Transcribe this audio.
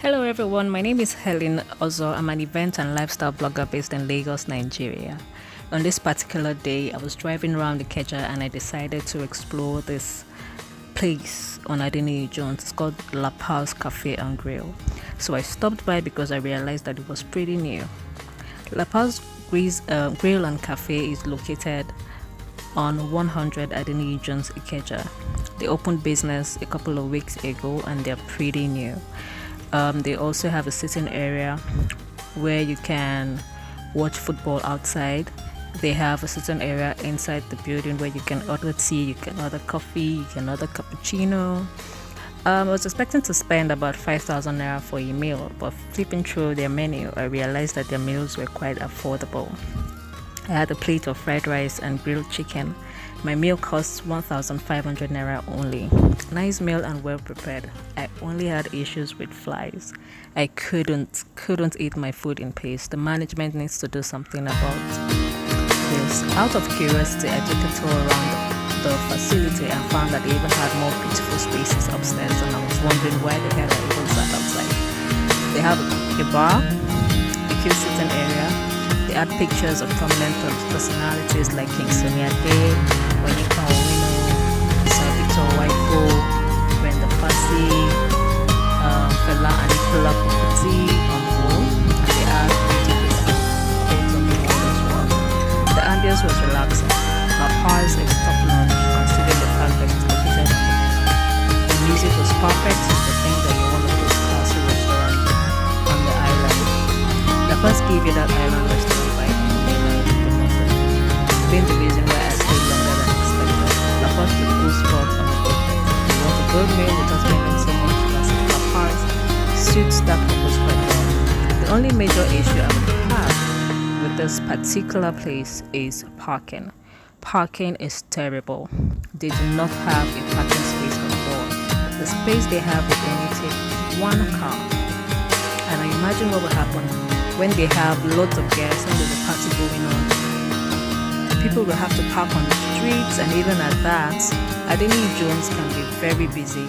Hello everyone, my name is Helen Ozo. I'm an event and lifestyle blogger based in Lagos, Nigeria. On this particular day, I was driving around the Ikeja and I decided to explore this place on Adeniyi Jones. It's called Lapaz Cafe and Grill. So I stopped by because I realized that it was pretty new. Lapaz Grill and Cafe is located on 100 Adeniyi Jones Ikeja. They opened business a couple of weeks ago and they're pretty new. They also have a sitting area where you can watch football outside. They have a sitting area inside the building where you can order tea, you can order coffee, you can order cappuccino. I was expecting to spend about 5,000 naira for a meal, but flipping through their menu, I realized that their meals were quite affordable. I had a plate of fried rice and grilled chicken. My meal cost 1,500 naira only. Nice meal and well prepared. I only had issues with flies. I couldn't eat my food in peace. The management needs to do something about this. Out of curiosity, I took a tour around the facility and found that they even had more beautiful spaces upstairs, and I was wondering why the hell I even sat outside. They have a bar, a cute sitting area. They add pictures of prominent personalities like King Sonia Day, Monica Owino, Sir Victor Waifo, Brenda Fassie, Fela Anikula Kuti on board, and they add beautiful quotes on the wall as well. The ambience was relaxing. Lapaz is top notch considering the fact that it's located on the mainland. The music was perfect, the thing that you want to those classy restaurants on the island. Lapaz gave you that island restaurant vibe on the mainland, the northern. Being the reason why I stayed longer than expected. Lapaz the cool spot on the budget. You want a good meal without spending so much classic Lapaz suits that purpose quite well. The only major issue I would have with this particular place is parking. Parking is terrible. They do not have a parking space on board. The space they have will only take one car. And I imagine what will happen when they have lots of guests and there's a party going on. People will have to park on the streets, and even at that, Adeniyi Jones can be very busy.